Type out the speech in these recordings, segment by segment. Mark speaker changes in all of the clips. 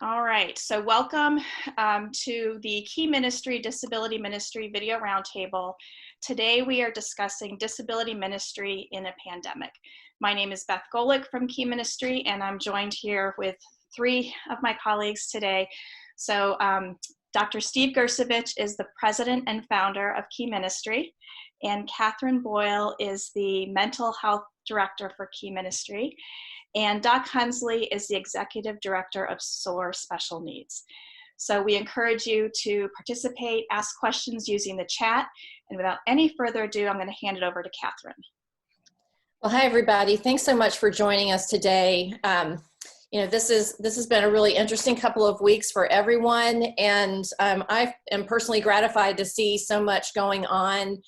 Speaker 1: All right, so welcome to the Key Ministry Disability Ministry Video Roundtable. Today we are discussing disability ministry in a pandemic. My name is Beth Golick from Key Ministry, and I'm joined here with three of my colleagues today. So Dr. Steve Gersevich is the president and founder of Key Ministry, and Catherine Boyle is the mental health director for Key Ministry. And Doc Hunsley is the Executive Director of SOAR Special Needs. So we encourage you to participate, ask questions using the chat. And without any further ado, I'm going to hand it over to Catherine.
Speaker 2: Well, hi, everybody. Thanks so much for joining us today. This has been a really interesting couple of weeks for everyone. And I am personally gratified to see so much going on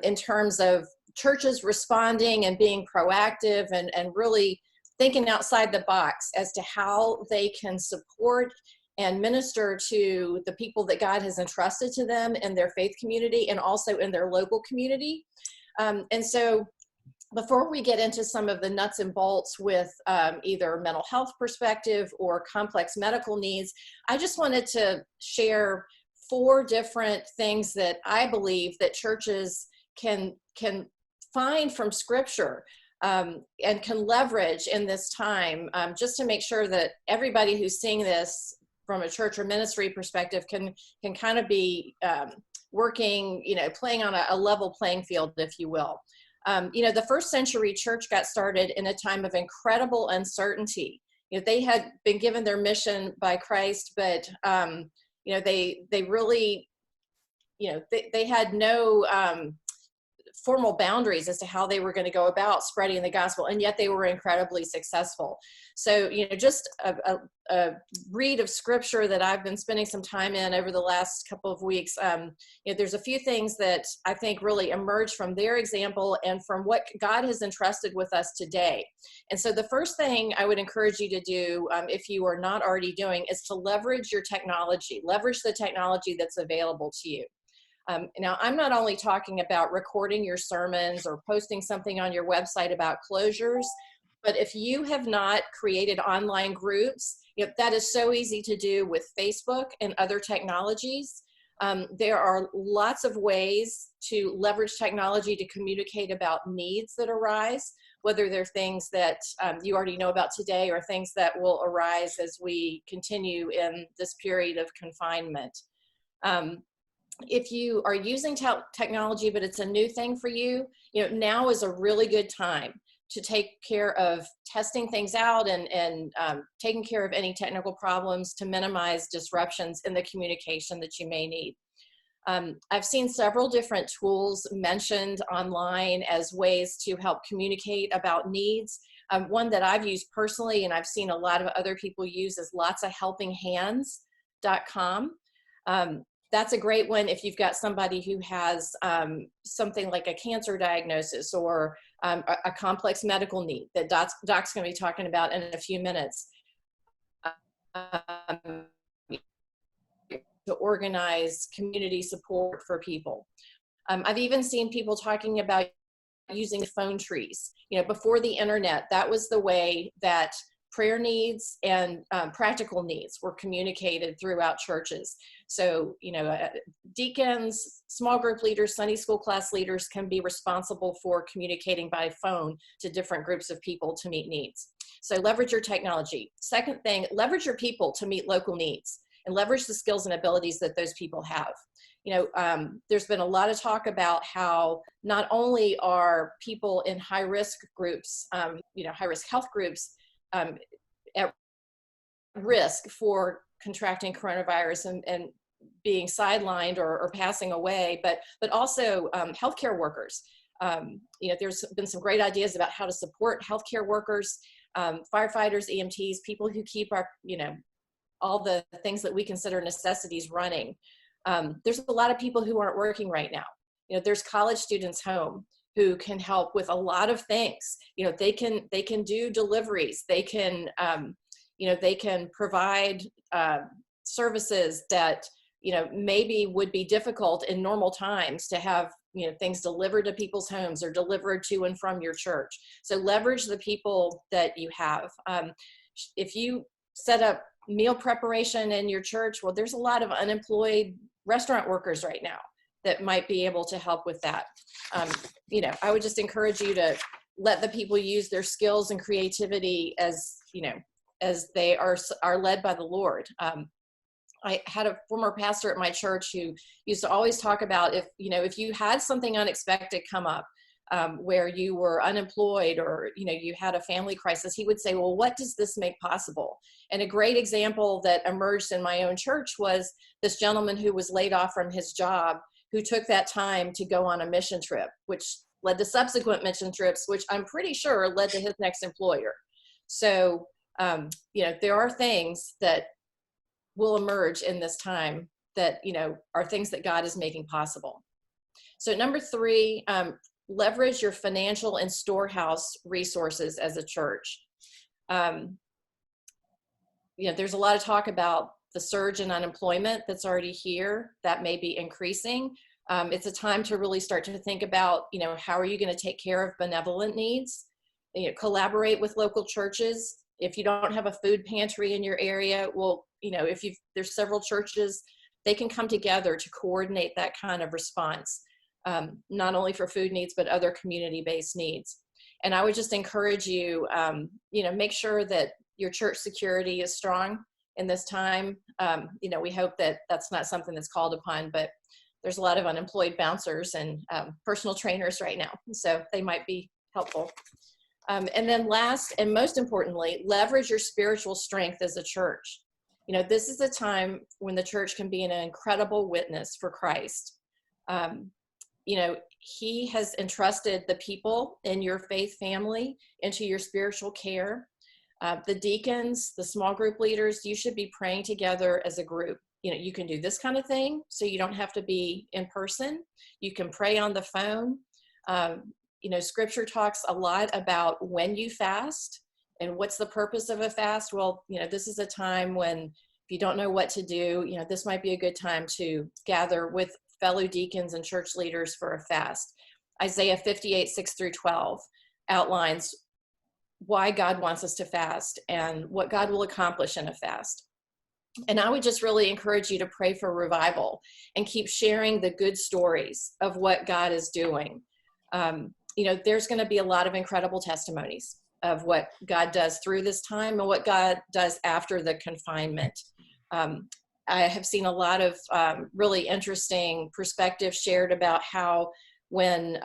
Speaker 2: in terms of churches responding and being proactive and really thinking outside the box as to how they can support and minister to the people that God has entrusted to them in their faith community and also in their local community. And so before we get into some of the nuts and bolts with either mental health perspective or complex medical needs, I just wanted to share 4 different things that I believe that churches can find from Scripture and can leverage in this time, just to make sure that everybody who's seeing this from a church or ministry perspective can kind of be working, playing on a level playing field, if you will. The first century church got started in a time of incredible uncertainty. They had been given their mission by Christ, but they really, they had no formal boundaries as to how they were going to go about spreading the gospel, and yet they were incredibly successful. So, just a read of Scripture that I've been spending some time in over the last couple of weeks. There's a few things that I think really emerge from their example and from what God has entrusted with us today. And so the first thing I would encourage you to do, if you are not already doing, is to leverage your technology, leverage the technology that's available to you. Now, I'm not only talking about recording your sermons or posting something on your website about closures, but if you have not created online groups, that is so easy to do with Facebook and other technologies. There are lots of ways to leverage technology to communicate about needs that arise, whether they're things that you already know about today or things that will arise as we continue in this period of confinement. If you are using technology, but it's a new thing for you, now is a really good time to take care of testing things out and taking care of any technical problems to minimize disruptions in the communication that you may need. I've seen several different tools mentioned online as ways to help communicate about needs. One that I've used personally and I've seen a lot of other people use is lotsofhelpinghands.com. That's a great one if you've got somebody who has something like a cancer diagnosis or a complex medical need that Doc's going to be talking about in a few minutes. To organize community support for people. I've even seen people talking about using phone trees. Before the internet, that was the way that prayer needs and practical needs were communicated throughout churches. So, deacons, small group leaders, Sunday school class leaders can be responsible for communicating by phone to different groups of people to meet needs. So leverage your technology. Second thing, leverage your people to meet local needs and leverage the skills and abilities that those people have. There's been a lot of talk about how not only are people in high-risk groups, high-risk health groups, at risk for contracting coronavirus and being sidelined or passing away, but also healthcare workers. There's been some great ideas about how to support healthcare workers, firefighters, EMTs, people who keep our, all the things that we consider necessities running. There's a lot of people who aren't working right now. There's college students home who can help with a lot of things. They can do deliveries. They can, they can provide services that, maybe would be difficult in normal times to have, things delivered to people's homes or delivered to and from your church. So leverage the people that you have. If you set up meal preparation in your church. Well, there's a lot of unemployed restaurant workers right now that might be able to help with that. I would just encourage you to let the people use their skills and creativity as they are led by the Lord. I had a former pastor at my church who used to always talk about if you had something unexpected come up, where you were unemployed or, you had a family crisis, he would say, well, what does this make possible? And a great example that emerged in my own church was this gentleman who was laid off from his job, who took that time to go on a mission trip, which led to subsequent mission trips, which I'm pretty sure led to his next employer. So, there are things that will emerge in this time that, are things that God is making possible. So number 3, leverage your financial and storehouse resources as a church. There's a lot of talk about the surge in unemployment that's already here that may be increasing. It's a time to really start to think about, how are you going to take care of benevolent needs? Collaborate with local churches. If you don't have a food pantry in your area, well, there's several churches, they can come together to coordinate that kind of response, not only for food needs, but other community-based needs. And I would just encourage you, make sure that your church security is strong in this time. We hope that that's not something that's called upon, but there's a lot of unemployed bouncers and personal trainers right now, so they might be helpful. And then last and most importantly, leverage your spiritual strength as a church. This is a time when the church can be an incredible witness for Christ. He has entrusted the people in your faith family into your spiritual care. The deacons, the small group leaders, you should be praying together as a group. You can do this kind of thing, so you don't have to be in person. You can pray on the phone. Scripture talks a lot about when you fast and what's the purpose of a fast. Well, this is a time when if you don't know what to do, this might be a good time to gather with fellow deacons and church leaders for a fast. Isaiah 58, 6-12 outlines why God wants us to fast and what God will accomplish in a fast. And I would just really encourage you to pray for revival and keep sharing the good stories of what God is doing. There's going to be a lot of incredible testimonies of what God does through this time and what God does after the confinement. I have seen a lot of really interesting perspectives shared about how when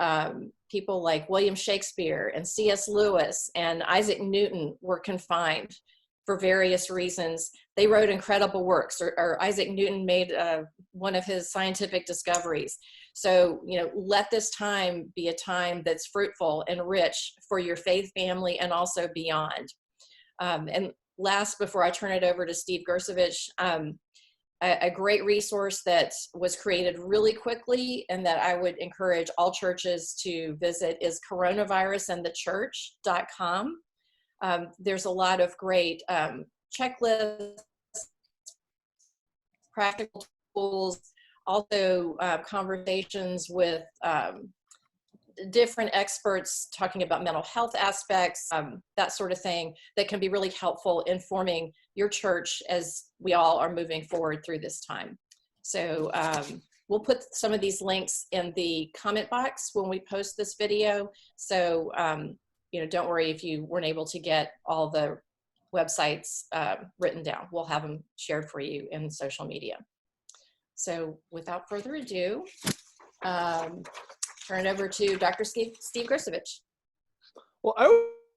Speaker 2: people like William Shakespeare and C.S. Lewis and Isaac Newton were confined for various reasons, they wrote incredible works, or Isaac Newton made one of his scientific discoveries. So, let this time be a time that's fruitful and rich for your faith family and also beyond. And last, before I turn it over to Steve Gersovich, a great resource that was created really quickly and that I would encourage all churches to visit is coronavirusandthechurch.com. There's a lot of great checklists, practical tools, also conversations with different experts talking about mental health aspects, that sort of thing, that can be really helpful in forming your church as we all are moving forward through this time. So we'll put some of these links in the comment box when we post this video. So don't worry if you weren't able to get all the websites written down. We'll have them shared for you in social media. So without further ado, turn it over to Dr. Steve Gersovich.
Speaker 3: Well, I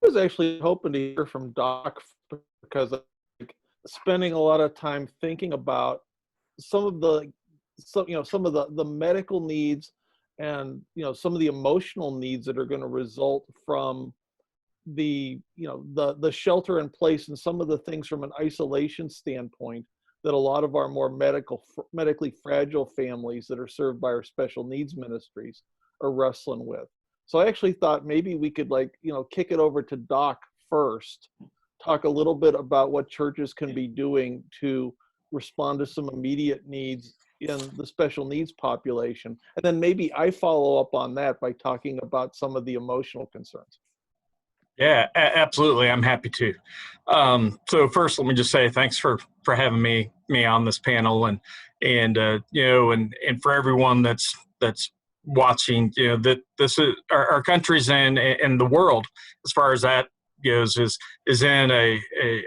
Speaker 3: was actually hoping to hear from Doc because I'm spending a lot of time thinking about some of the medical needs and some of the emotional needs that are going to result from the shelter in place and some of the things from an isolation standpoint that a lot of our more medically fragile families that are served by our special needs ministries are wrestling with. So I actually thought maybe we could kick it over to Doc first, talk a little bit about what churches can be doing to respond to some immediate needs in the special needs population. And then maybe I follow up on that by talking about some of the emotional concerns.
Speaker 4: Yeah, absolutely. I'm happy to. So first, let me just say thanks for having me on this panel, and for everyone that's watching. That this is our country's in the world, as far as that goes, is in a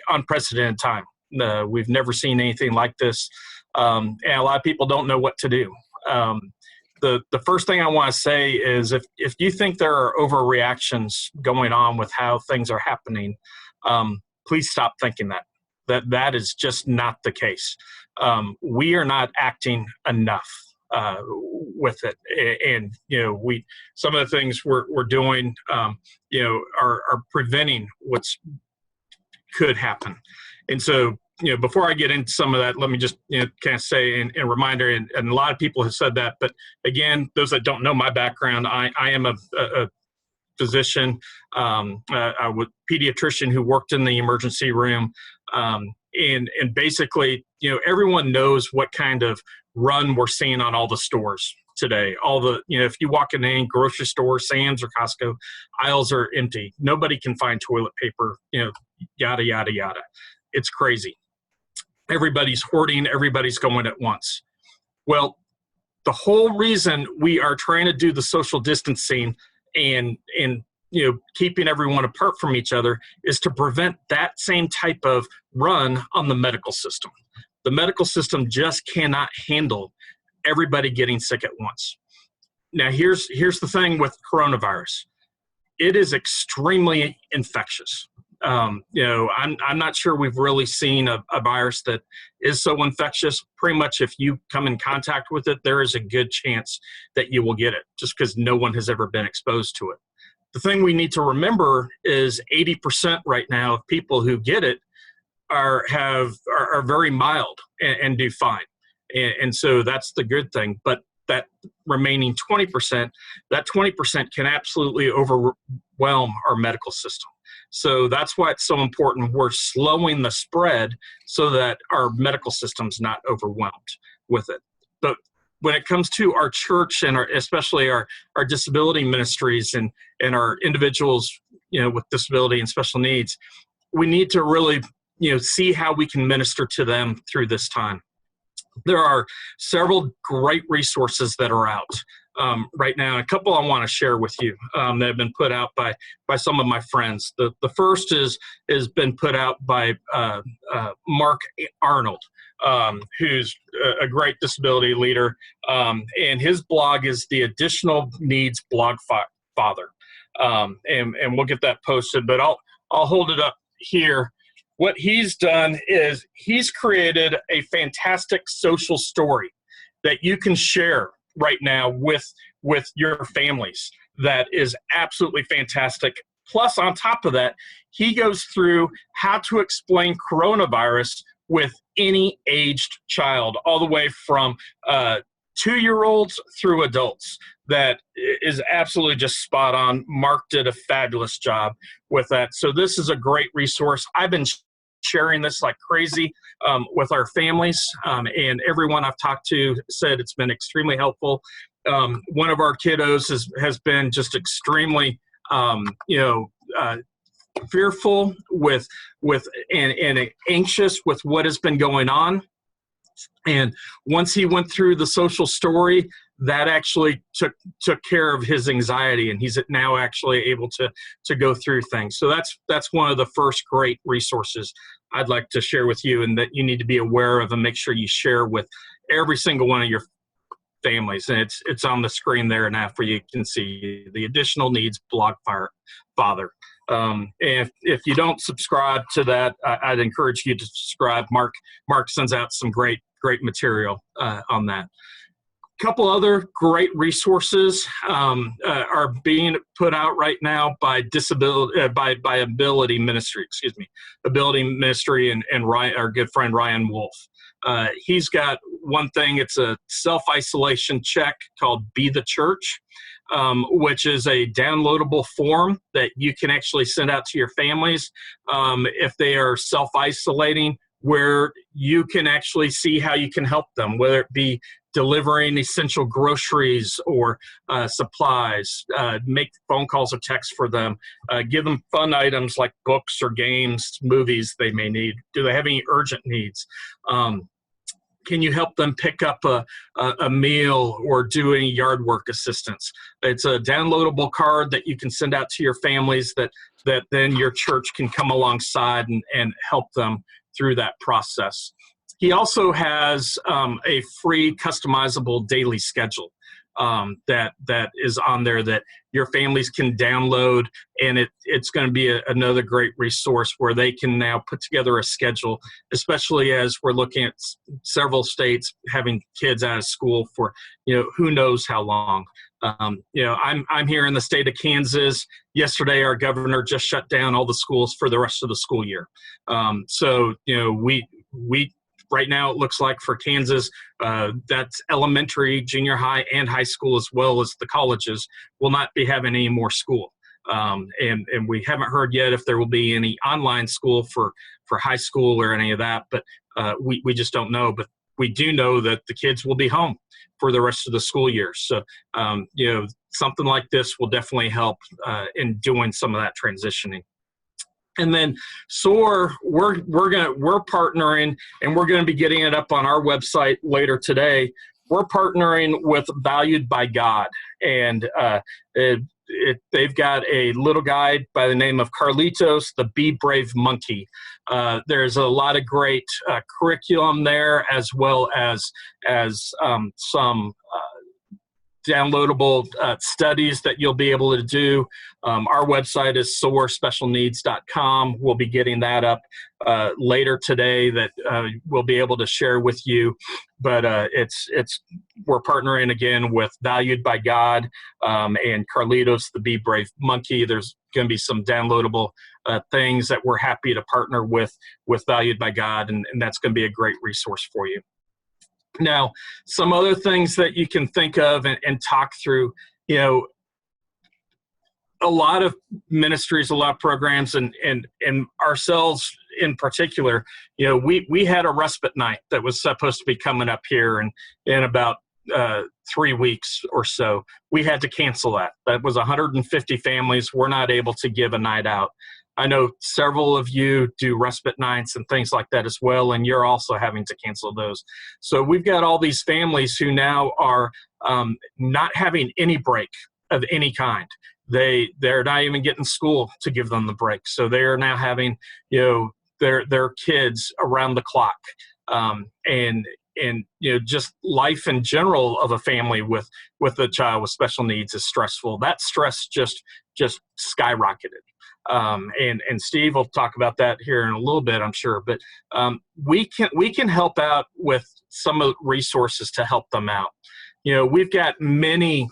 Speaker 4: unprecedented time. We've never seen anything like this, and a lot of people don't know what to do. The first thing I want to say is if you think there are overreactions going on with how things are happening, please stop thinking that is just not the case. We are not acting enough with it, and some of the things we're doing are preventing what's could happen. And so, before I get into some of that, let me just kind of say and reminder, and a lot of people have said that, but again, those that don't know my background, I am a physician, a pediatrician who worked in the emergency room, and basically, everyone knows what kind of run we're seeing on all the stores today. All the, if you walk in any grocery store, Sam's or Costco, aisles are empty. Nobody can find toilet paper, yada, yada, yada. It's crazy. Everybody's hoarding, everybody's going at once. Well, the whole reason we are trying to do the social distancing and keeping everyone apart from each other is to prevent that same type of run on the medical system. The medical system just cannot handle everybody getting sick at once. Now, here's the thing with coronavirus. It is extremely infectious. I'm not sure we've really seen a virus that is so infectious. Pretty much if you come in contact with it, there is a good chance that you will get it, just because no one has ever been exposed to it. The thing we need to remember is 80% right now of people who get it are very mild and do fine. And so that's the good thing. But that remaining 20%, that 20% can absolutely overwhelm our medical system. So that's why it's so important we're slowing the spread so that our medical system's not overwhelmed with it. But when it comes to our church and especially our disability ministries and our individuals, with disability and special needs, we need to really, see how we can minister to them through this time. There are several great resources that are out right now. A couple I want to share with you that have been put out by some of my friends. The first has been put out by Mark Arnold, who's a great disability leader, and his blog is the Additional Needs Blog Father, and we'll get that posted. But I'll hold it up here. What he's done is he's created a fantastic social story that you can share right now with your families. That is absolutely fantastic. Plus, on top of that, he goes through how to explain coronavirus with any aged child, all the way from 2-year-olds through adults. That is absolutely just spot on. Mark did a fabulous job with that. So this is a great resource. I've been sharing this like crazy with our families, and everyone I've talked to said it's been extremely helpful. One of our kiddos has been just extremely, fearful with and anxious with what has been going on. And once he went through the social story, that actually took care of his anxiety, and he's now actually able to go through things. So that's one of the first great resources I'd like to share with you, and that you need to be aware of and make sure you share with every single one of your families. And it's on the screen there now for you can see the Additional Needs Blog Father. And if you don't subscribe to that, I'd encourage you to subscribe. Mark sends out some great material on that. A couple other great resources are being put out right now by by Ability Ministry. Ability Ministry and our good friend Ryan Wolf. He's got one thing. It's a self-isolation check called Be the Church, which is a downloadable form that you can actually send out to your families if they are self-isolating where you can actually see how you can help them, whether it be delivering essential groceries or supplies, make phone calls or texts for them, give them fun items like books or games, movies they may need. Do they have any urgent needs? Can you help them pick up a meal or do any yard work assistance? It's a downloadable card that you can send out to your families that then your church can come alongside and help them through that process. He also has a free customizable daily schedule that is on there that your families can download, and it's going to be another great resource where they can now put together a schedule, especially as we're looking at several states having kids out of school for, who knows how long. I'm here in the state of Kansas. Yesterday, our governor just shut down all the schools for the rest of the school year. So we right now, it looks like for Kansas, that's elementary, junior high, and high school, as well as the colleges, will not be having any more school. And we haven't heard yet if there will be any online school for high school or any of that, but we just don't know. But we do know that the kids will be home for the rest of the school year. So, something like this will definitely help in doing some of that transitioning. And then SOAR, we're partnering, and we're going to be getting it up on our website later today. We're partnering with Valued by God, and they've got a little guide by the name of Carlitos, the Be Brave Monkey. There's a lot of great curriculum there, as well as some downloadable studies that you'll be able to do. Our website is soarspecialneeds.com. We'll be getting that up later today that we'll be able to share with you. But we're partnering again with Valued by God and Carlitos, the Be Brave Monkey. There's going to be some downloadable things that we're happy to partner with Valued by God, and that's going to be a great resource for you. Now, some other things that you can think of and talk through, a lot of ministries, a lot of programs, and ourselves in particular, we had a respite night that was supposed to be coming up here in about 3 weeks or so. We had to cancel that. That was 150 families. We're not able to give a night out. I know several of you do respite nights and things like that as well, and you're also having to cancel those. So we've got all these families who now are not having any break of any kind. They're not even getting school to give them the break. So they're now having, their kids around the clock. And just life in general of a family with a child with special needs is stressful. That stress just skyrocketed. And Steve will talk about that here in a little bit, I'm sure. But we can help out with some of the resources to help them out. We've got many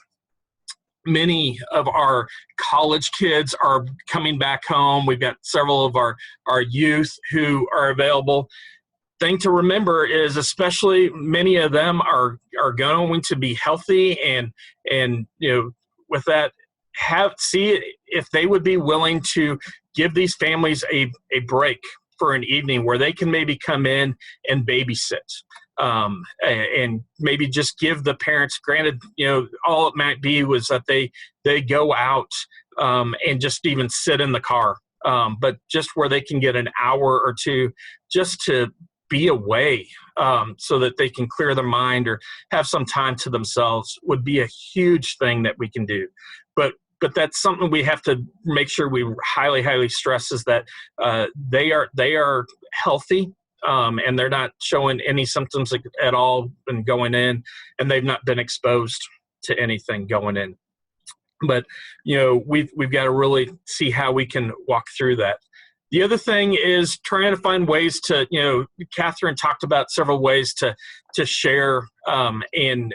Speaker 4: of our college kids are coming back home. We've got several of our youth who are available. Thing to remember is, especially many of them are going to be healthy, and with that, see if they would be willing to give these families a break for an evening where they can maybe come in and babysit, and maybe just give the parents, granted, all it might be was that they go out and just even sit in the car, but just where they can get an hour or two just to be away, so that they can clear their mind or have some time to themselves would be a huge thing that we can do. But that's something we have to make sure we highly, highly stress, is that they are healthy, and they're not showing any symptoms at all and going in, and they've not been exposed to anything going in. But we've got to really see how we can walk through that. The other thing is trying to find ways to, Catherine talked about several ways to share and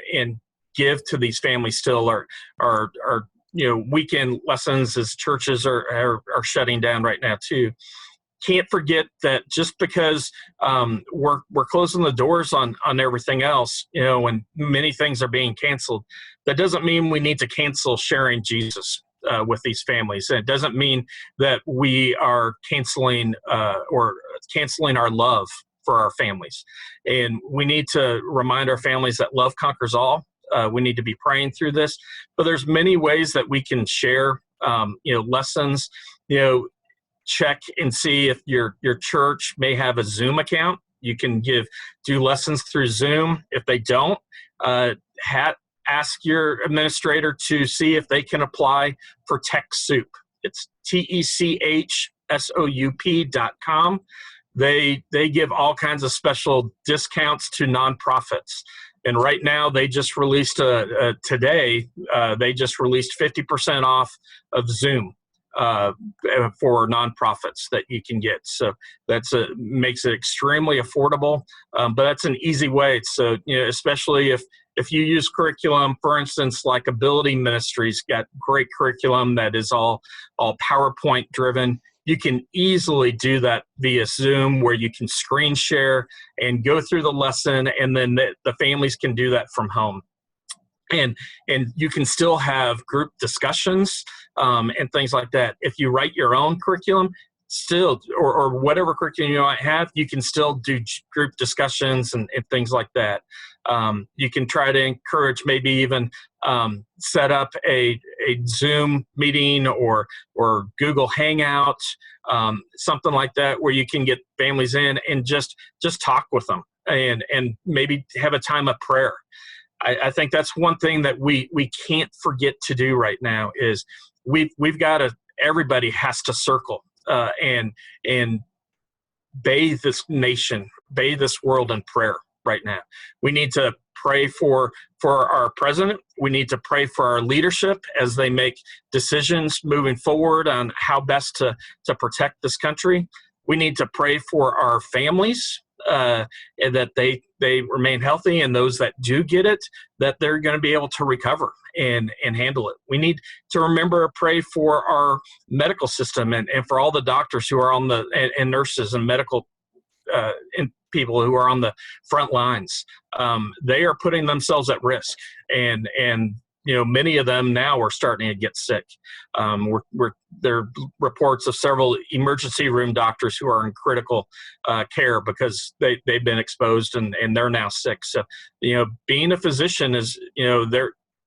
Speaker 4: give to these families still, are weekend lessons, as churches are shutting down right now too. Can't forget that just because we're closing the doors on everything else, and many things are being canceled, that doesn't mean we need to cancel sharing Jesus with these families. And it doesn't mean that we are canceling our love for our families. And we need to remind our families that love conquers all. We need to be praying through this, but there's many ways that we can share, lessons, check and see if your church may have a Zoom account. You can do lessons through Zoom. If they don't, ask your administrator to see if they can apply for TechSoup. It's TechSoup.com. They give all kinds of special discounts to nonprofits. And right now, they just released today. They just released 50% off of Zoom for nonprofits that you can get. So makes it extremely affordable. But that's an easy way. So especially if you use curriculum, for instance, like Ability Ministries got great curriculum that is all PowerPoint driven. You can easily do that via Zoom, where you can screen share and go through the lesson, and then the families can do that from home. And you can still have group discussions and things like that. If you write your own curriculum, still, or whatever curriculum you might have, you can still do group discussions and things like that. You can try to encourage, maybe even set up a Zoom meeting or Google Hangout, something like that, where you can get families in and just talk with them and maybe have a time of prayer. I think that's one thing that we can't forget to do right now is we've got to, everybody has to circle and bathe this nation, bathe this world in prayer right now. We need to pray for our president. We need to pray for our leadership as they make decisions moving forward on how best to protect this country. We need to pray for our families, and that they remain healthy, and those that do get it, that they're going to be able to recover and handle it. We need to remember to pray for our medical system and for all the doctors who are on and nurses and medical and people who are on the front lines. They are putting themselves at risk, and many of them now are starting to get sick. There are reports of several emergency room doctors who are in critical care because they've been exposed and they're now sick. So, being a physician is,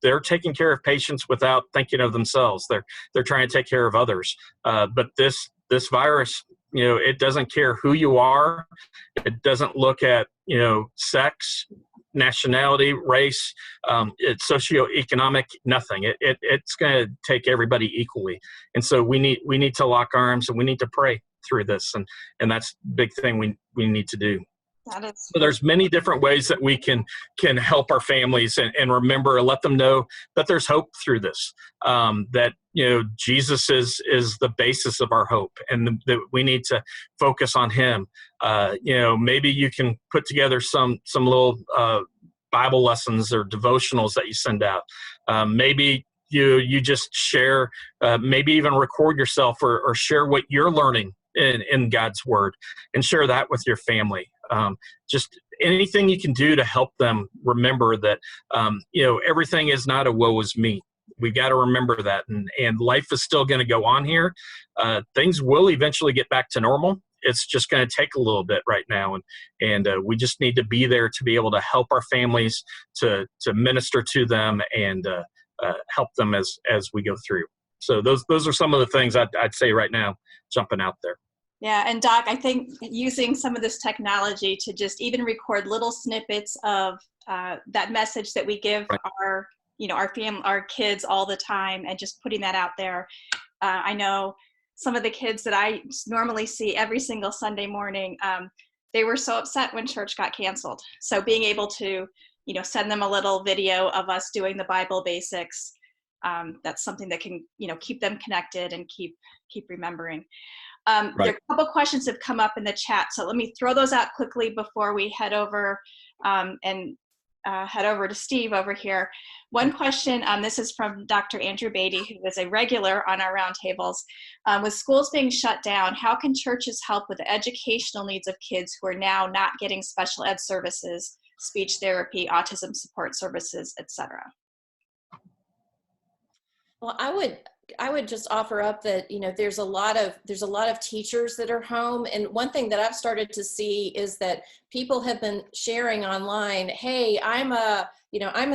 Speaker 4: they're taking care of patients without thinking of themselves. They're trying to take care of others. But this virus, it doesn't care who you are. It doesn't look at, sex, nationality, race, it's socioeconomic, nothing. It's going to take everybody equally. And so we need to lock arms, and we need to pray through this. And that's the big thing we need to do. So there's many different ways that we can help our families and remember, let them know that there's hope through this, that, Jesus is the basis of our hope, and that we need to focus on him. Maybe you can put together some little Bible lessons or devotionals that you send out. Maybe you just share, maybe even record yourself or share what you're learning in God's word, and share that with your family. Just anything you can do to help them remember that, everything is not a woe is me. We got to remember that, and life is still going to go on here. Things will eventually get back to normal. It's just going to take a little bit right now, and we just need to be there to be able to help our families, to minister to them, and help them as we go through. So those are some of the things I'd say right now, jumping out there.
Speaker 1: Yeah, and Doc, I think using some of this technology to just even record little snippets of that message that we give our kids all the time, and just putting that out there. I know some of the kids that I normally see every single Sunday morning, they were so upset when church got canceled. So being able to, send them a little video of us doing the Bible basics, that's something that can, keep them connected and keep remembering. There are a couple questions have come up in the chat, so let me throw those out quickly before we head over head over to Steve over here. One question, this is from Dr. Andrew Beatty, who is a regular on our roundtables. With schools being shut down, how can churches help with the educational needs of kids who are now not getting special ed services, speech therapy, autism support services, etc.?
Speaker 2: Well, I would would just offer up that, there's a lot of teachers that are home. And one thing that I've started to see is that people have been sharing online, hey, I'm a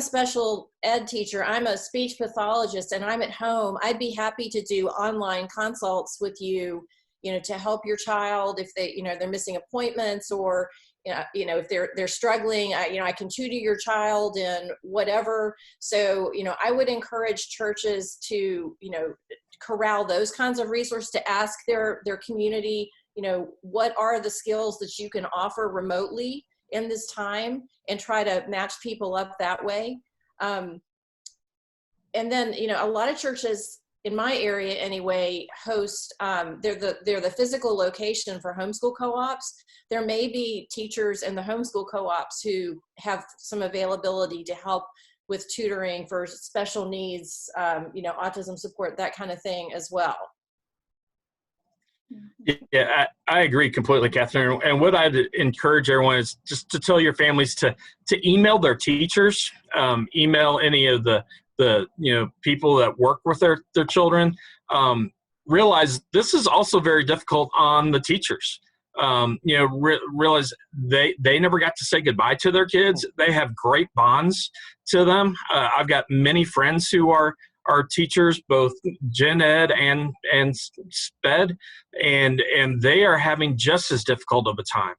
Speaker 2: special ed teacher, I'm a speech pathologist, and I'm at home. I'd be happy to do online consults with you, to help your child if they're missing appointments, or if they're struggling, I can tutor your child in whatever. So, I would encourage churches to, corral those kinds of resources, to ask their community, what are the skills that you can offer remotely in this time, and try to match people up that way. And then, a lot of churches in my area anyway host, they're the physical location for homeschool co-ops. There may be teachers in the homeschool co-ops who have some availability to help with tutoring for special needs, autism support, that kind of thing as well.
Speaker 4: Yeah, I agree completely, Catherine. And what I'd encourage everyone is just to tell your families to email their teachers, email any of the people that work with their children. Realize this is also very difficult on the teachers. Realize they never got to say goodbye to their kids. They have great bonds to them. I've got many friends who are teachers, both gen ed and sped, and they are having just as difficult of a time.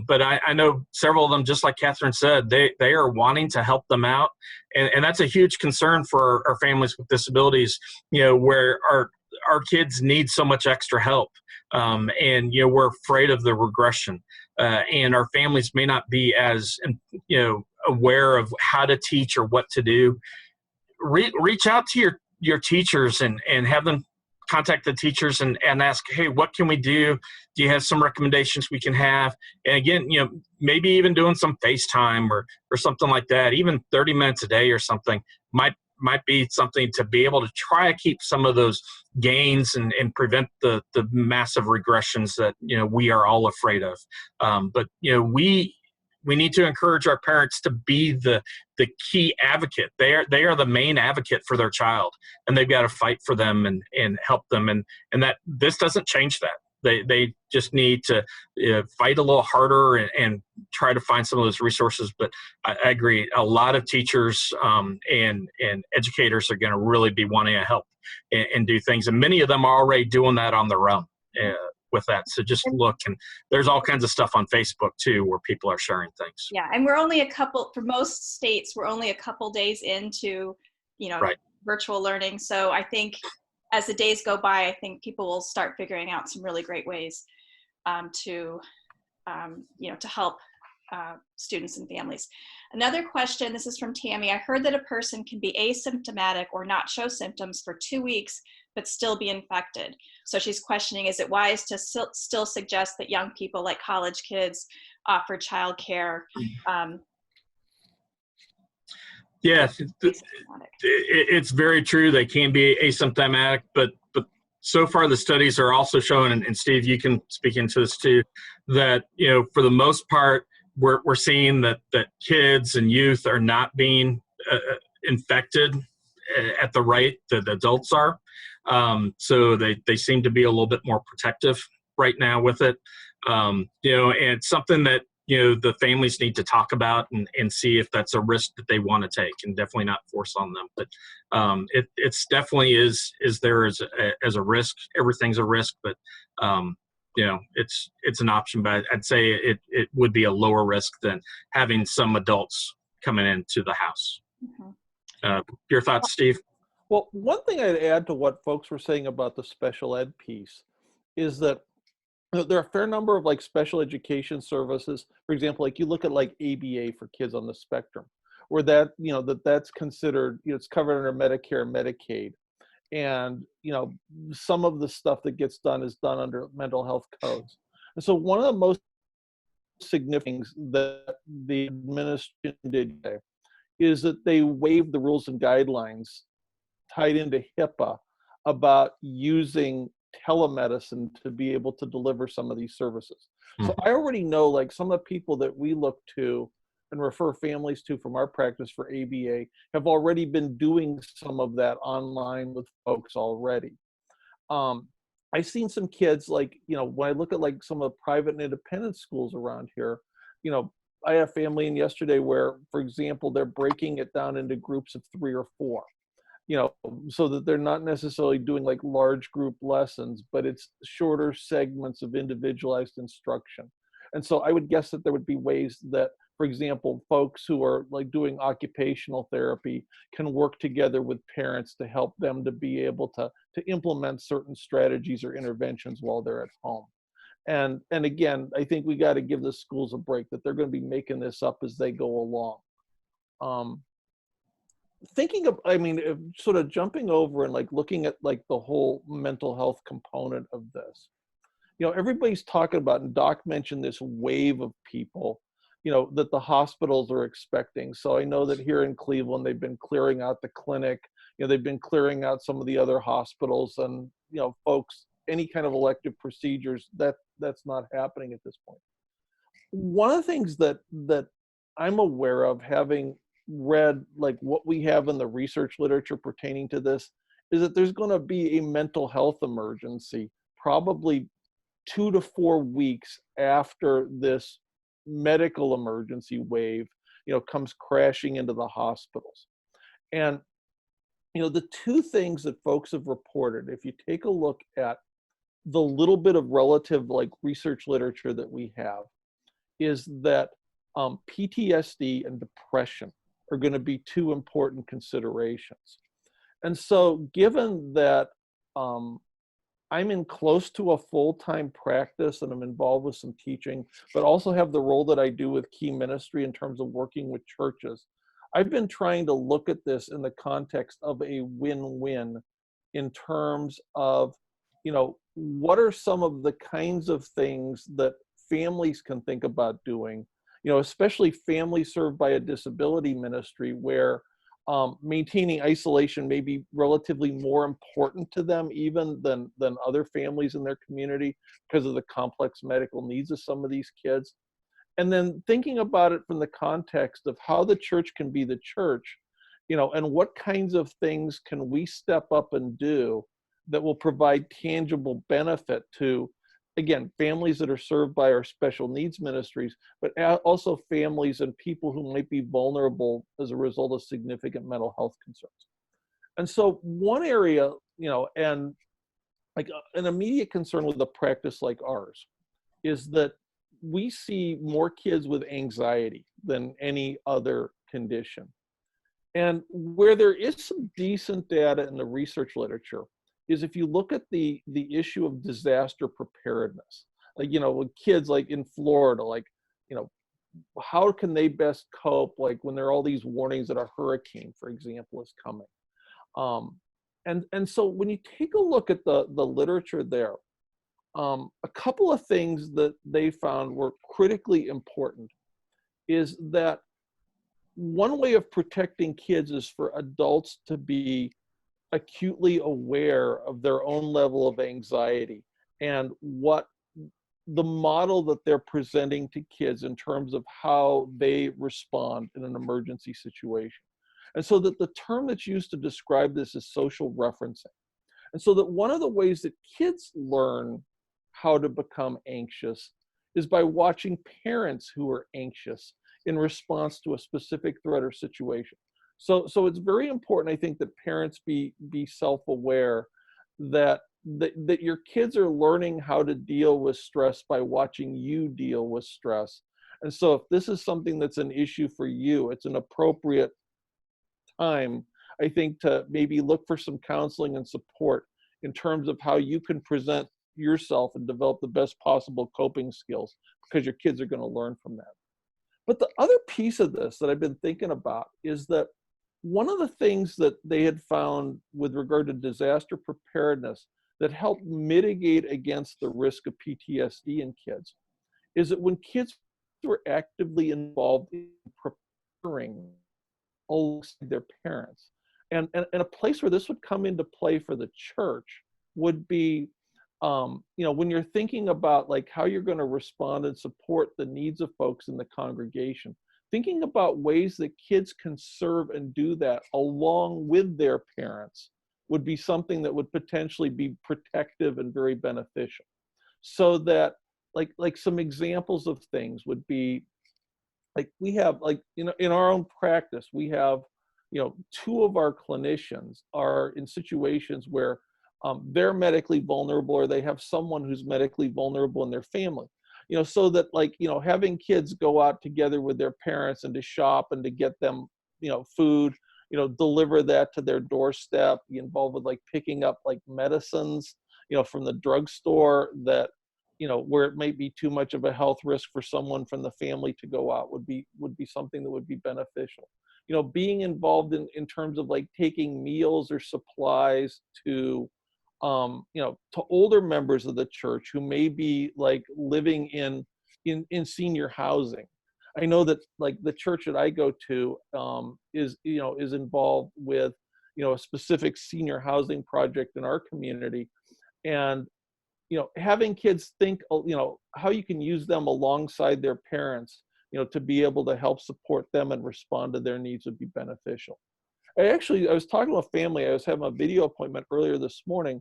Speaker 4: But I know several of them, just like Catherine said, they are wanting to help them out. And that's a huge concern for our families with disabilities, where our kids need so much extra help. And we're afraid of the regression. And our families may not be as, aware of how to teach or what to do. Reach out to your teachers and have them contact the teachers and ask, hey, what can we do? Do you have some recommendations we can have? And again, maybe even doing some FaceTime or something like that, even 30 minutes a day or something might be something to be able to try to keep some of those gains and prevent the massive regressions that, we are all afraid of. But we need to encourage our parents to be the key advocate. They are the main advocate for their child, and they've got to fight for them and help them. And that this doesn't change that. They just need to fight a little harder and try to find some of those resources. But I agree, a lot of teachers and educators are going to really be wanting to help and do things. And many of them are already doing that on their own. With that. So just look, and there's all kinds of stuff on Facebook too, where people are sharing things.
Speaker 1: Yeah. And for most states, we're only a couple days into,
Speaker 4: right.
Speaker 1: virtual learning. So I think as the days go by, I think people will start figuring out some really great ways to help students and families. Another question, this is from Tammy. I heard that a person can be asymptomatic or not show symptoms for 2 weeks, but still be infected. So she's questioning, is it wise to still suggest that young people, like college kids, offer childcare?
Speaker 4: Yes, it's very true. They can be asymptomatic, but so far the studies are also showing, and Steve, you can speak into this too, that for the most part, we're seeing that kids and youth are not being infected at the rate that adults are. So they seem to be a little bit more protective right now with it. And it's something that, the families need to talk about and see if that's a risk that they want to take, and definitely not force on them. But it's definitely is there as a risk. Everything's a risk, but it's an option. But I'd say it would be a lower risk than having some adults coming into the house. Mm-hmm. Your thoughts, Steve?
Speaker 3: Well, one thing I'd add to what folks were saying about the special ed piece is that there are a fair number of special education services. For example, you look at ABA for kids on the spectrum, where that's considered, it's covered under Medicare and Medicaid. And, some of the stuff that gets done is done under mental health codes. And so one of the most significant things that the administration did today is that they waived the rules and guidelines tied into HIPAA about using telemedicine to be able to deliver some of these services. Mm-hmm. So I already know some of the people that we look to and refer families to from our practice for ABA have already been doing some of that online with folks already. I've seen some kids, like, when I look at like some of the private and independent schools around here, I have family in yesterday where, for example, they're breaking it down into groups of 3 or 4, so that they're not necessarily doing like large group lessons, but it's shorter segments of individualized instruction. And so I would guess that there would be ways that, for example, folks who are like doing occupational therapy can work together with parents to help them to be able to implement certain strategies or interventions while they're at home. And again, I think we got to give the schools a break, that they're going to be making this up as they go along. Sort of jumping over and like looking at like the whole mental health component of this. Everybody's talking about, and Doc mentioned this wave of people, that the hospitals are expecting. So I know that here in Cleveland, they've been clearing out the clinic, they've been clearing out some of the other hospitals, and, folks, any kind of elective procedures, that's not happening at this point. One of the things that I'm aware of, having read like what we have in the research literature pertaining to this, is that there's going to be a mental health emergency probably 2 to 4 weeks after this medical emergency wave, comes crashing into the hospitals. And, the two things that folks have reported, if you take a look at the little bit of relative like research literature that we have, is that PTSD and depression are going to be 2 important considerations. And so given that I'm in close to a full-time practice and I'm involved with some teaching, but also have the role that I do with Key Ministry in terms of working with churches, I've been trying to look at this in the context of a win-win, in terms of, what are some of the kinds of things that families can think about doing, especially families served by a disability ministry, where maintaining isolation may be relatively more important to them even than other families in their community, because of the complex medical needs of some of these kids. And then thinking about it from the context of how the church can be the church, and what kinds of things can we step up and do that will provide tangible benefit to, again, families that are served by our special needs ministries, but also families and people who might be vulnerable as a result of significant mental health concerns. And so one area, and like an immediate concern with a practice like ours, is that we see more kids with anxiety than any other condition. And where there is some decent data in the research literature is if you look at the issue of disaster preparedness, like, with kids like in Florida, like, how can they best cope, like when there are all these warnings that a hurricane, for example, is coming. And so when you take a look at the literature there, a couple of things that they found were critically important is that one way of protecting kids is for adults to be acutely aware of their own level of anxiety and what the model that they're presenting to kids in terms of how they respond in an emergency situation. And so that the term that's used to describe this is social referencing. And so that one of the ways that kids learn how to become anxious is by watching parents who are anxious in response to a specific threat or situation. So it's very important, I think, that parents be self-aware that your kids are learning how to deal with stress by watching you deal with stress. And so if this is something that's an issue for you, it's an appropriate time, I think, to maybe look for some counseling and support in terms of how you can present yourself and develop the best possible coping skills, because your kids are going to learn from that. But the other piece of this that I've been thinking about is that one of the things that they had found with regard to disaster preparedness that helped mitigate against the risk of PTSD in kids is that when kids were actively involved in preparing alongside their parents, and a place where this would come into play for the church would be, when you're thinking about like how you're going to respond and support the needs of folks in the congregation, thinking about ways that kids can serve and do that along with their parents would be something that would potentially be protective and very beneficial. So that, like some examples of things would be, like, we have, like, in our own practice, we have, two of our clinicians are in situations where they're medically vulnerable, or they have someone who's medically vulnerable in their family. So that, like, having kids go out together with their parents and to shop and to get them, food, deliver that to their doorstep, be involved with, like, picking up, like, medicines, from the drugstore, that, where it might be too much of a health risk for someone from the family to go out, would be something that would be beneficial. Being involved in terms of, like, taking meals or supplies to, to older members of the church who may be, like, living in senior housing. I know that, like, the church that I go to is involved with, a specific senior housing project in our community. And having kids think, how you can use them alongside their parents, to be able to help support them and respond to their needs would be beneficial. I was talking to a family. I was having a video appointment earlier this morning,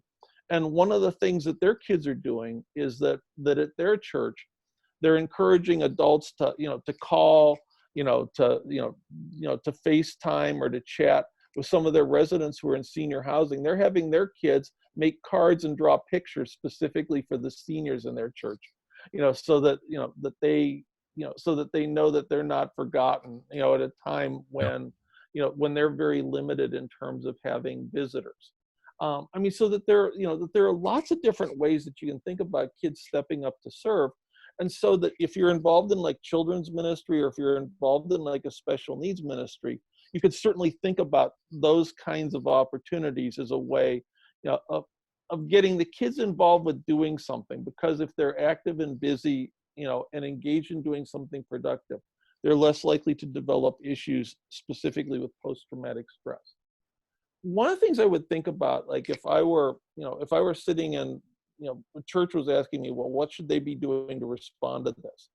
Speaker 3: and one of the things that their kids are doing is that at their church, they're encouraging adults to, to call, to FaceTime or to chat with some of their residents who are in senior housing. They're having their kids make cards and draw pictures specifically for the seniors in their church, so that, so that they know that they're not forgotten, at a time when, when they're very limited in terms of having visitors. So that that there are lots of different ways that you can think about kids stepping up to serve. And so that if you're involved in, like, children's ministry, or if you're involved in, like, a special needs ministry, you could certainly think about those kinds of opportunities as a way, of getting the kids involved with doing something. Because if they're active and busy, and engaged in doing something productive, they're less likely to develop issues specifically with post-traumatic stress. One of the things I would think about, like, if I were sitting in, the church was asking me, well, what should they be doing to respond to this?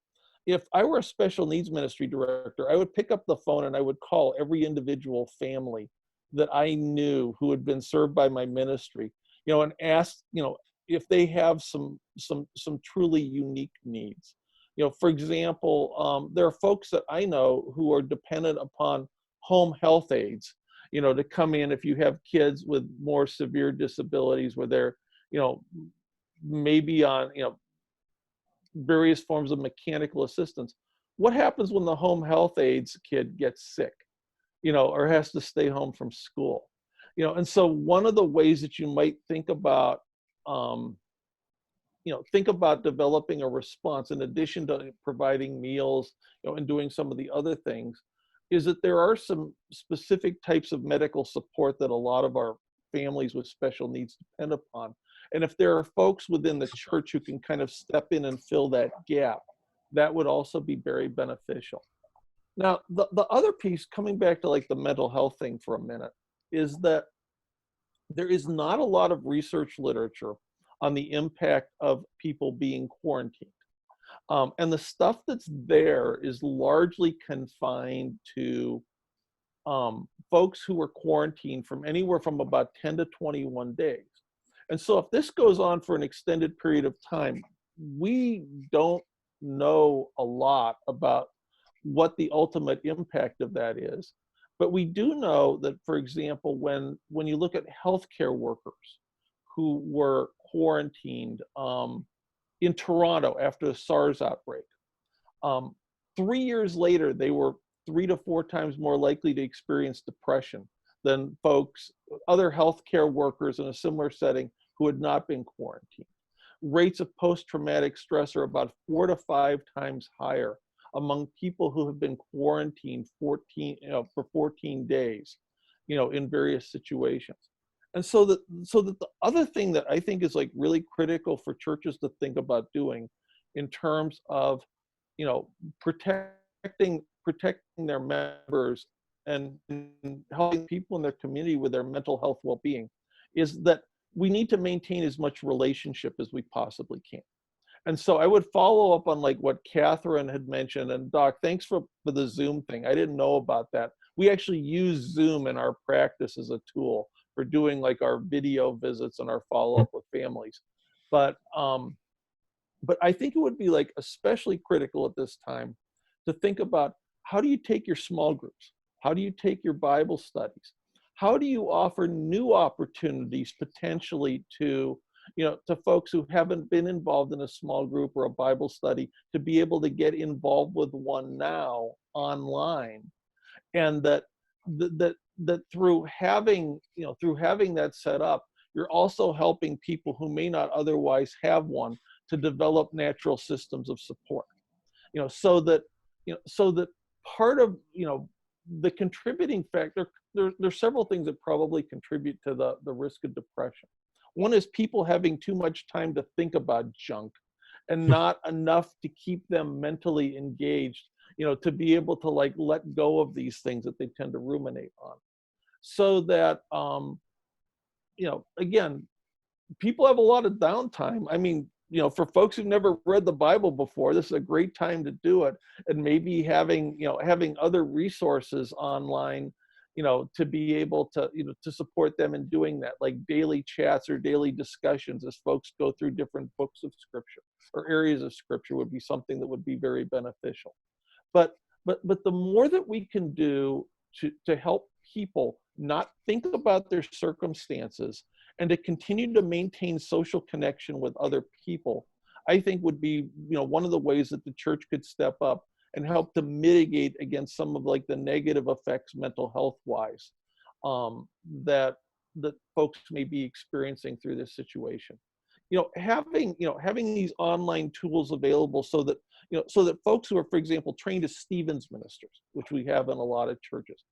Speaker 3: If I were a special needs ministry director, I would pick up the phone and I would call every individual family that I knew who had been served by my ministry, and ask, if they have some truly unique needs. For example, there are folks that I know who are dependent upon home health aides, to come in if you have kids with more severe disabilities where they're, maybe on, various forms of mechanical assistance. What happens when the home health aides kid gets sick, or has to stay home from school? And so one of the ways that you might think about, developing a response in addition to providing meals, and doing some of the other things, is that there are some specific types of medical support that a lot of our families with special needs depend upon. And if there are folks within the church who can kind of step in and fill that gap, that would also be very beneficial. Now, the other piece, coming back to, like, the mental health thing for a minute, is that there is not a lot of research literature on the impact of people being quarantined. And the stuff that's there is largely confined to folks who were quarantined from anywhere from about 10 to 21 days. And so if this goes on for an extended period of time, we don't know a lot about what the ultimate impact of that is. But we do know that, for example, when you look at healthcare workers who were quarantined in Toronto after the SARS outbreak, 3 years later, they were 3 to 4 times more likely to experience depression than other healthcare workers in a similar setting who had not been quarantined. Rates of post-traumatic stress are about 4 to 5 times higher among people who have been quarantined for 14 days, in various situations. And so that the other thing that I think is, like, really critical for churches to think about doing in terms of, protecting their members and helping people in their community with their mental health well-being, is that we need to maintain as much relationship as we possibly can. And so I would follow up on like what Catherine had mentioned. And Doc, thanks for the Zoom thing. I didn't know about that. We actually use Zoom in our practice as a tool for doing like our video visits and our follow-up with families. But I think it would be like especially critical at this time to think about, how do you take your small groups? How do you take your Bible studies? How do you offer new opportunities potentially to, to folks who haven't been involved in a small group or a Bible study, to be able to get involved with one now online? And that through having, through having that set up, you're also helping people who may not otherwise have one to develop natural systems of support, so that part of, the contributing factor, there's several things that probably contribute to the risk of depression. One is people having too much time to think about junk and not enough to keep them mentally engaged, to be able to like let go of these things that they tend to ruminate on. So that, again, people have a lot of downtime. I mean, for folks who've never read the Bible before, this is a great time to do it. And maybe having, having other resources online, to be able to, to support them in doing that, like daily chats or daily discussions as folks go through different books of scripture or areas of scripture, would be something that would be very beneficial. But the more that we can do to help people not think about their circumstances and to continue to maintain social connection with other people, I think would be, one of the ways that the church could step up and help to mitigate against some of like the negative effects mental health wise that folks may be experiencing through this situation. Having these online tools available so that, so that folks who are, for example, trained as Stevens ministers, which we have in a lot of churches,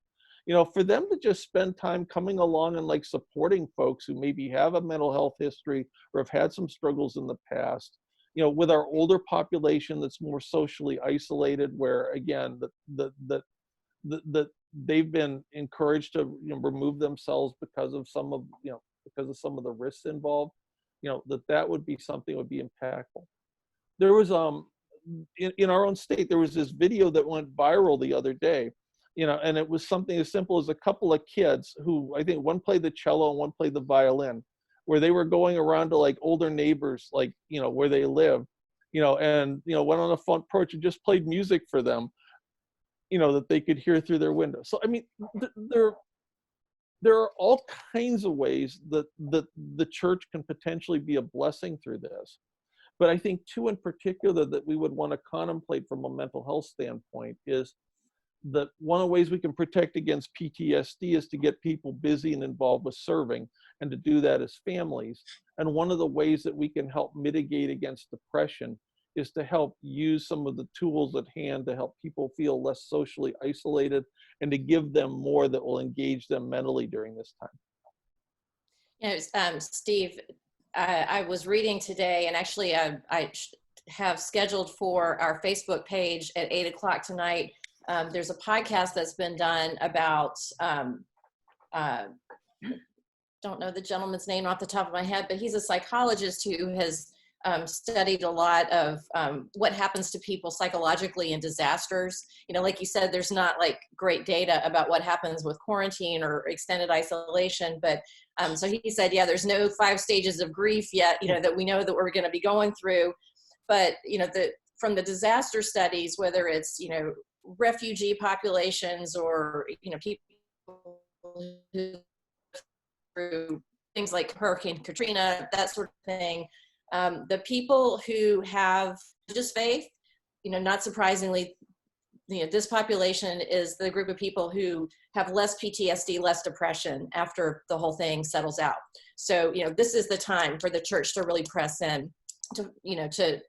Speaker 3: for them to just spend time coming along and like supporting folks who maybe have a mental health history or have had some struggles in the past, with our older population that's more socially isolated, where again, that they've been encouraged to remove themselves because of some of, because of some of the risks involved, that would be something that would be impactful. There was, in our own state, there was this video that went viral the other day, and it was something as simple as a couple of kids who, I think one played the cello and one played the violin, where they were going around to like older neighbors, like, where they live, and, went on a front porch and just played music for them, that they could hear through their window. So, I mean, there are all kinds of ways that the church can potentially be a blessing through this. But I think too, in particular, that we would want to contemplate from a mental health standpoint is that one of the ways we can protect against PTSD is to get people busy and involved with serving, and to do that as families. And one of the ways that we can help mitigate against depression is to help use some of the tools at hand to help people feel less socially isolated and to give them more that will engage them mentally during this time.
Speaker 2: Steve, I was reading today, and actually I have scheduled for our Facebook page at 8 o'clock tonight. There's a podcast that's been done about, don't know the gentleman's name off the top of my head, but he's a psychologist who has studied a lot of what happens to people psychologically in disasters. Like you said, there's not like great data about what happens with quarantine or extended isolation, but so he said, yeah, there's no 5 stages of grief yet, that we know that we're going to be going through. But, from the disaster studies, whether it's, refugee populations or, people who through things like Hurricane Katrina, that sort of thing, the people who have religious faith, not surprisingly, this population is the group of people who have less PTSD, less depression after the whole thing settles out. So, this is the time for the church to really press in to,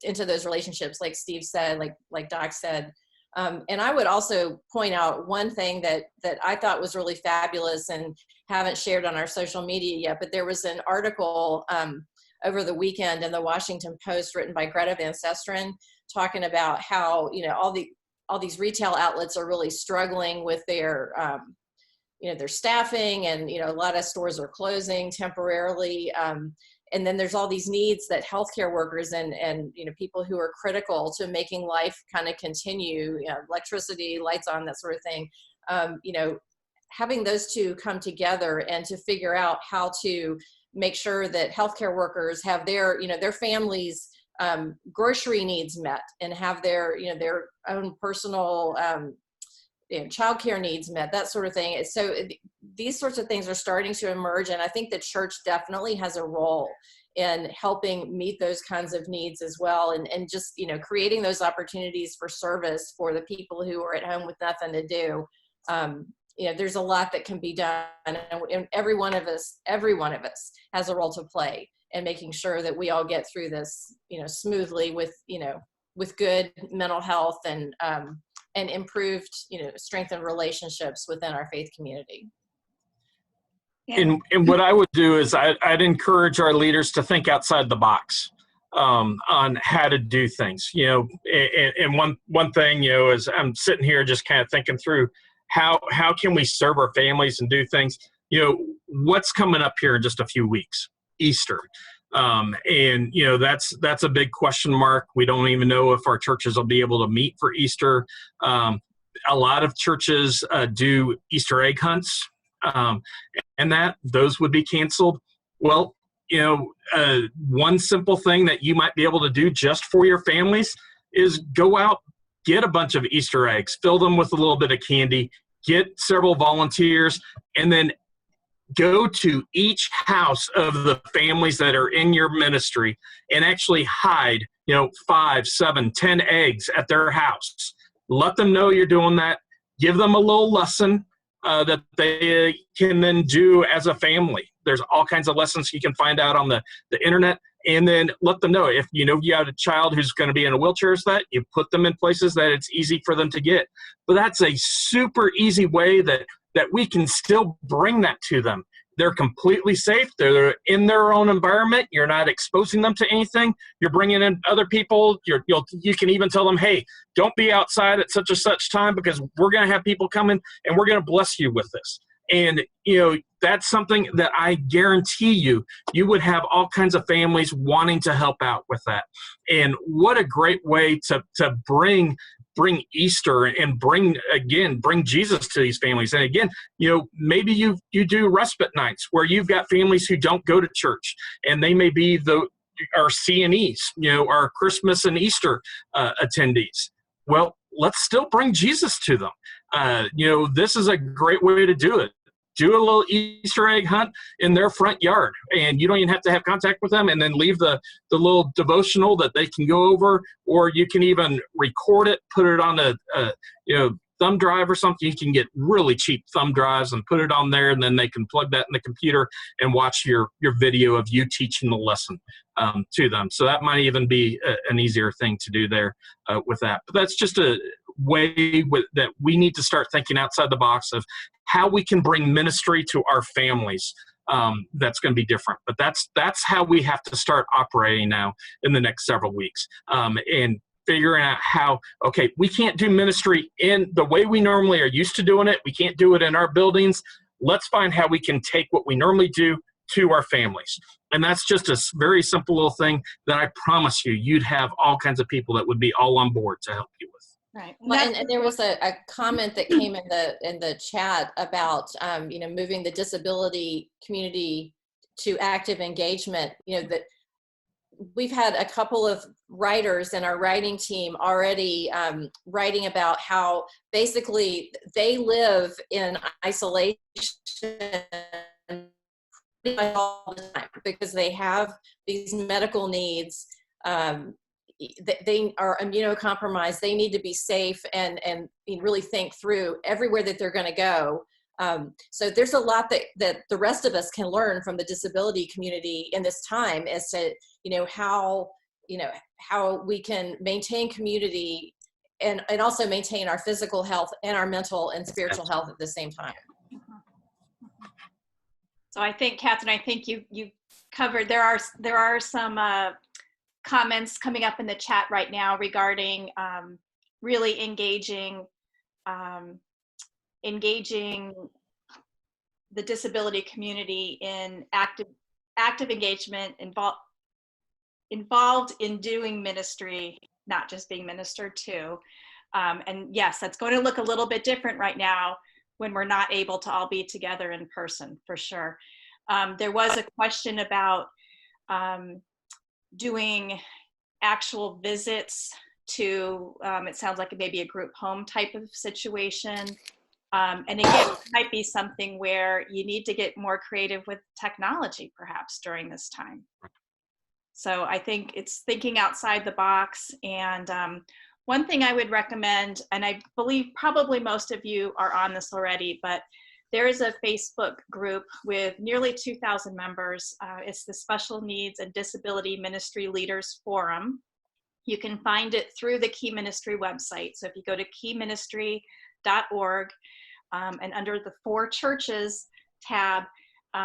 Speaker 2: into those relationships, like Steve said, like Doc said. And I would also point out one thing that I thought was really fabulous and haven't shared on our social media yet, but there was an article over the weekend in the Washington Post written by Greta Van Susteren talking about how, all these retail outlets are really struggling with their, their staffing, and, a lot of stores are closing temporarily. and then there's all these needs that healthcare workers and you know, people who are critical to making life kind of continue, you know, electricity, lights on, that sort of thing. You know, having those two come together and to figure out how to make sure that healthcare workers have their, you know, their families' grocery needs met, and have their, you know, their own personal you know, childcare needs met, that sort of thing. So these sorts of things are starting to emerge, and I think the church definitely has a role in helping meet those kinds of needs as well, and just, you know, creating those opportunities for service for the people who are at home with nothing to do. You know, there's a lot that can be done, and every one of us has a role to play in making sure that we all get through this, you know, smoothly with, you know, with good mental health and improved, you know, strengthened relationships within our faith community.
Speaker 1: Yeah.
Speaker 4: And what I would do is I'd encourage our leaders to think outside the box on how to do things. You know, and one thing, you know, is I'm sitting here just kind of thinking through how can we serve our families and do things. You know, what's coming up here in just a few weeks? Easter. And you know, that's a big question mark. We don't even know if our churches will be able to meet for Easter. A lot of churches do Easter egg hunts, and those would be canceled. Well, you know, one simple thing that you might be able to do just for your families is go out, get a bunch of Easter eggs, fill them with a little bit of candy, get several volunteers, and then go to each house of the families that are in your ministry and actually hide, you know, 5, 7, 10 eggs at their house. Let them know you're doing that. Give them a little lesson that they can then do as a family. There's all kinds of lessons you can find out on the internet, and then let them know if, you know, you have a child who's going to be in a wheelchair, that you put them in places that it's easy for them to get. But that's a super easy way that we can still bring that to them. They're completely safe. They're in their own environment. You're not exposing them to anything. You're bringing in other people. You can even tell them, hey, don't be outside at such and such time because we're going to have people coming and we're going to bless you with this. And, you know, that's something that I guarantee you would have all kinds of families wanting to help out with that. And what a great way to bring Easter and bring Jesus to these families. And again, you know, maybe you do respite nights where you've got families who don't go to church, and they may be our CNEs, you know, our Christmas and Easter attendees. Well, let's still bring Jesus to them. You know, this is a great way to do it. Do a little Easter egg hunt in their front yard, and you don't even have to have contact with them, and then leave the little devotional that they can go over, or you can even record it, put it on a you know, thumb drive or something. You can get really cheap thumb drives and put it on there, and then they can plug that in the computer and watch your video of you teaching the lesson to them. So that might even be an easier thing to do there with that. But that's just a way that we need to start thinking outside the box of how we can bring ministry to our families. That's going to be different, but that's how we have to start operating now in the next several weeks, and figuring out how, okay, we can't do ministry in the way we normally are used to doing it. We can't do it in our buildings. Let's find how we can take what we normally do to our families. And that's just a very simple little thing that I promise you'd have all kinds of people that would be all on board to help you with.
Speaker 1: Right.
Speaker 2: Well, and there was a comment that came in the chat about you know, moving the disability community to active engagement. You know, that we've had a couple of writers in our writing team already writing about how basically they live in isolation all the time because they have these medical needs. They are immunocompromised. They need to be safe and really think through everywhere that they're going to go. So there's a lot that the rest of us can learn from the disability community in this time as to, how we can maintain community and also maintain our physical health and our mental and spiritual health at the same time.
Speaker 1: So I think, Catherine, you covered, there are some comments coming up in the chat right now regarding really engaging the disability community in active active engagement, involved in doing ministry, not just being ministered to. And yes, that's going to look a little bit different right now when we're not able to all be together in person, for sure. There was a question about doing actual visits to, it sounds like maybe a group home type of situation. And again, it might be something where you need to get more creative with technology perhaps during this time. So I think it's thinking outside the box. And one thing I would recommend, and I believe probably most of you are on this already, but there is a Facebook group with nearly 2,000 members. It's the Special Needs and Disability Ministry Leaders Forum. You can find it through the Key Ministry website. So if you go to keyministry.org and under the For Churches tab,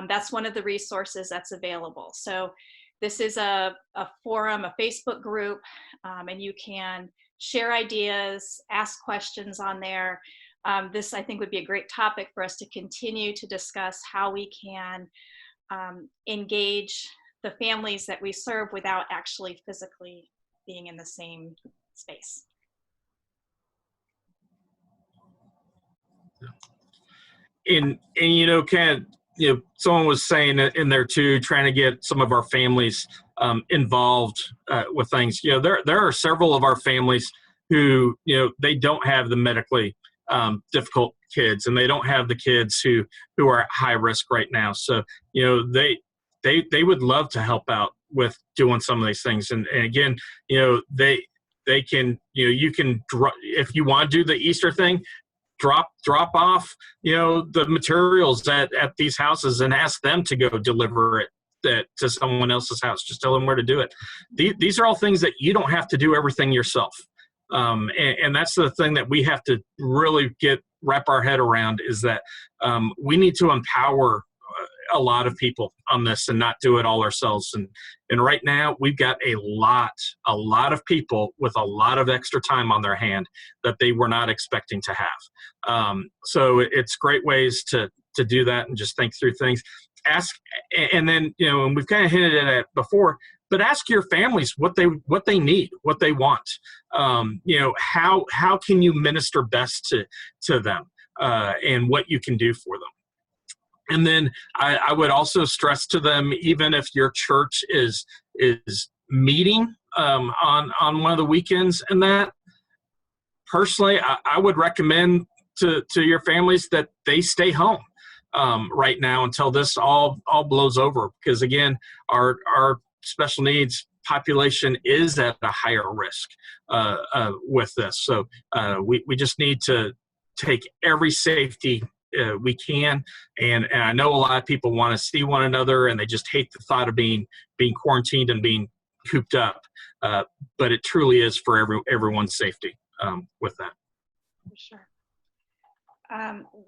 Speaker 1: that's one of the resources that's available. So this is a forum, a Facebook group, and you can share ideas, ask questions on there. This, I think, would be a great topic for us to continue to discuss how we can engage the families that we serve without actually physically being in the same space.
Speaker 4: And you know, Ken, you know, someone was saying in there too, trying to get some of our families involved with things. You know, there are several of our families who, you know, they don't have the medically difficult kids, and they don't have the kids who are at high risk right now. So, you know, they would love to help out with doing some of these things. And again, you know, they can, you know, you can, if you want to do the Easter thing, drop off, you know, the materials at these houses and ask them to go deliver it to someone else's house. Just tell them where to do it. These are all things that you don't have to do everything yourself. And that's the thing that we have to really wrap our head around, is that we need to empower a lot of people on this and not do it all ourselves. And right now we've got a lot of people with a lot of extra time on their hand that they were not expecting to have. So it's great ways to do that and just think through things. Ask, and then, you know, and we've kind of hinted at it before, but ask your families what they need, what they want. You know, how can you minister best to them, and what you can do for them. And then I would also stress to them, even if your church is meeting on one of the weekends, and that personally, I would recommend to your families that they stay home right now until this all blows over. Because again, our special needs population is at a higher risk with this. So we just need to take every safety we can, and I know a lot of people want to see one another, and they just hate the thought of being quarantined and being cooped up. But it truly is for everyone's safety with that.
Speaker 1: For sure.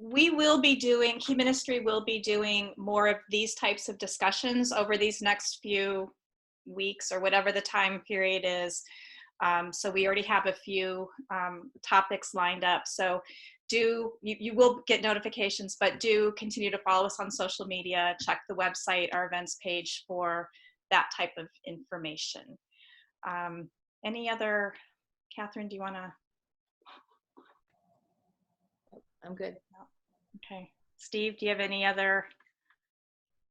Speaker 1: We will be doing, Key Ministry will be doing more of these types of discussions over these next few weeks or whatever the time period is. So we already have a few topics lined up. So you will get notifications, but do continue to follow us on social media, check the website, our events page for that type of information. Any other, Catherine, do you want to?
Speaker 2: I'm good.
Speaker 1: Okay. Steve, do you have any other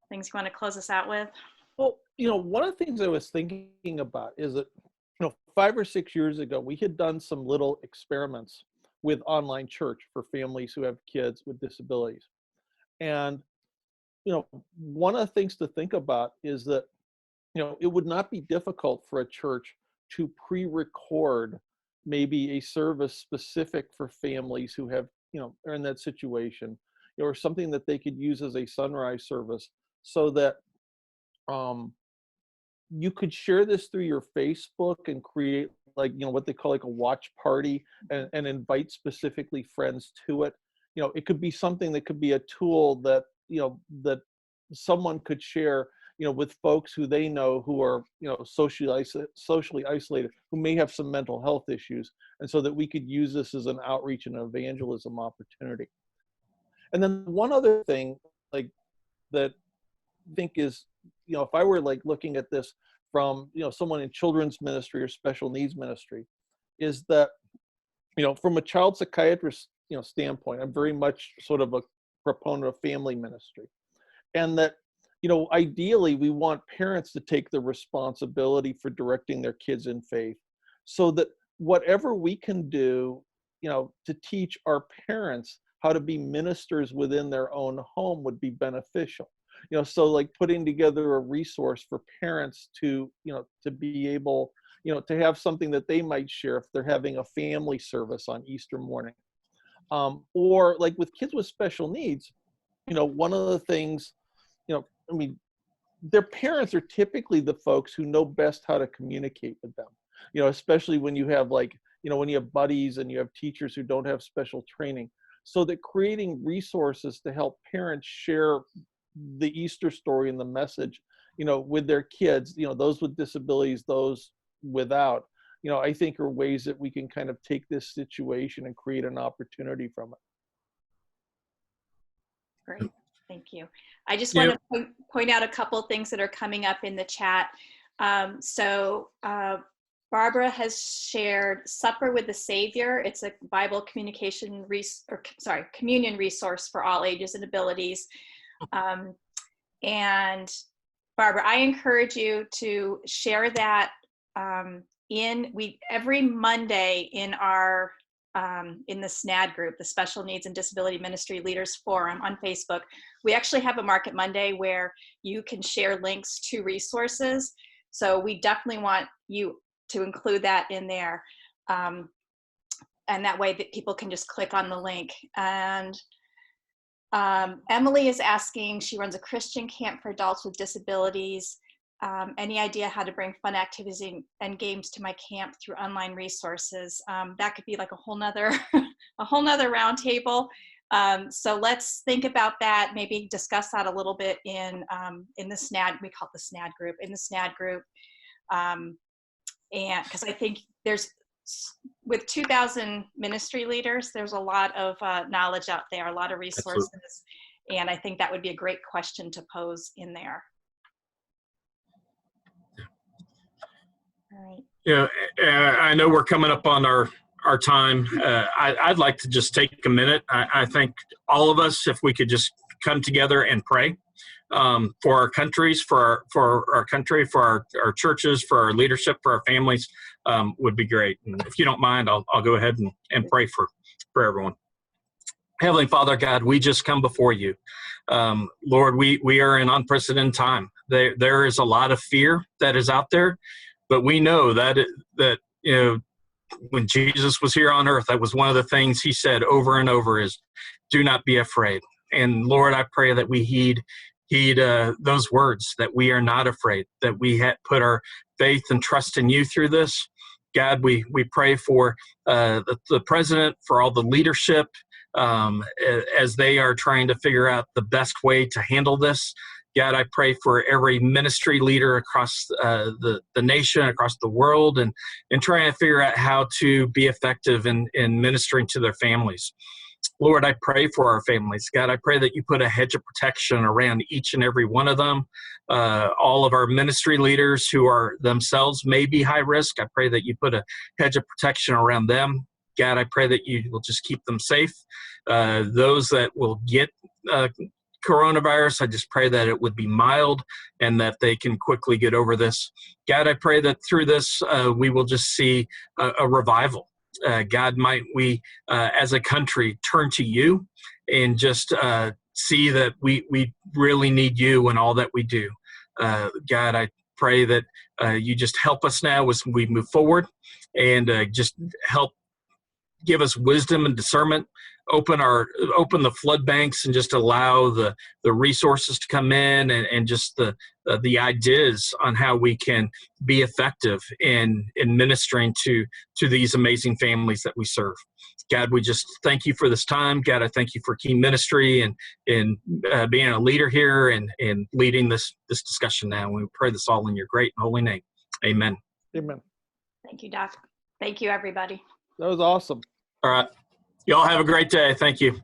Speaker 1: things you want to close us out with?
Speaker 3: Well, you know, one of the things I was thinking about is that, you know, 5 or 6 years ago, we had done some little experiments with online church for families who have kids with disabilities. And, you know, one of the things to think about is that, you know, it would not be difficult for a church to pre-record maybe a service specific for families who have, you know, are in that situation, or something that they could use as a sunrise service, so that you could share this through your Facebook and create, like, you know, what they call like a watch party, and invite specifically friends to it. You know, it could be something that could be a tool that, you know, that someone could share, you know, with folks who they know who are, you know, socially isolated, who may have some mental health issues, and so that we could use this as an outreach and evangelism opportunity. And then one other thing, like, that I think is if I were like looking at this from, someone in children's ministry or special needs ministry, is that, from a child psychiatrist, standpoint, I'm very much sort of a proponent of family ministry. And that, ideally we want parents to take the responsibility for directing their kids in faith, so that whatever we can do, to teach our parents how to be ministers within their own home would be beneficial. So like putting together a resource for parents to, to be able, to have something that they might share if they're having a family service on Easter morning. Or like with kids with special needs, one of the things, their parents are typically the folks who know best how to communicate with them, especially when you have like, when you have buddies and you have teachers who don't have special training. So that creating resources to help parents share the Easter story and the message, with their kids, those with disabilities, those without, I think are ways that we can kind of take this situation and create an opportunity from it.
Speaker 1: Great, thank you. I just want to point out a couple of things that are coming up in the chat. Barbara has shared Supper with the Savior. It's a Bible communion resource for all ages and abilities. And Barbara, I encourage you to share that every Monday in our in the SNAD group, the Special Needs and Disability Ministry Leaders Forum on Facebook. We actually have a Market Monday where you can share links to resources. So we definitely want you to include that in there. And that way that people can just click on the link. And Emily is asking, she runs a Christian camp for adults with disabilities. Any idea how to bring fun activities and games to my camp through online resources? That could be like a whole nother round table. So let's think about that. Maybe discuss that a little bit in the SNAD. We call it the SNAD group. In the SNAD group, and because I think with 2,000 ministry leaders, there's a lot of knowledge out there, a lot of resources. Absolutely. And I think that would be a great question to pose in there. All right.
Speaker 4: I know we're coming up on our time. I'd like to just take a minute. I think all of us, if we could just come together and pray for our countries, for our country, for our churches, for our leadership, for our families, would be great. And if you don't mind, I'll go ahead and pray for everyone. Heavenly Father, God, we just come before you. Lord, we are in unprecedented time. There is a lot of fear that is out there, but we know that when Jesus was here on earth, that was one of the things he said over and over is, do not be afraid. And Lord, I pray that we heed those words, that we are not afraid, that we put our faith and trust in you through this. God, we pray for the president, for all the leadership, as they are trying to figure out the best way to handle this. God, I pray for every ministry leader across the nation, across the world, and trying to figure out how to be effective in ministering to their families. Lord, I pray for our families. God, I pray that you put a hedge of protection around each and every one of them. All of our ministry leaders who are themselves may be high risk, I pray that you put a hedge of protection around them. God, I pray that you will just keep them safe. Those that will get coronavirus, I just pray that it would be mild and that they can quickly get over this. God, I pray that through this, we will just see a revival. God, might we, as a country, turn to you and just see that we really need you in all that we do. God, I pray that you just help us now as we move forward, and just help give us wisdom and discernment. Open the flood banks and just allow the resources to come in, and just the ideas on how we can be effective in ministering to these amazing families that we serve. God, we just thank you for this time. God, I thank you for Key Ministry and being a leader here and leading this discussion now. And we pray this all in your great and holy name. Amen.
Speaker 3: Amen.
Speaker 1: Thank you, Doc. Thank you, everybody.
Speaker 3: That was awesome.
Speaker 4: All right. Y'all have a great day. Thank you.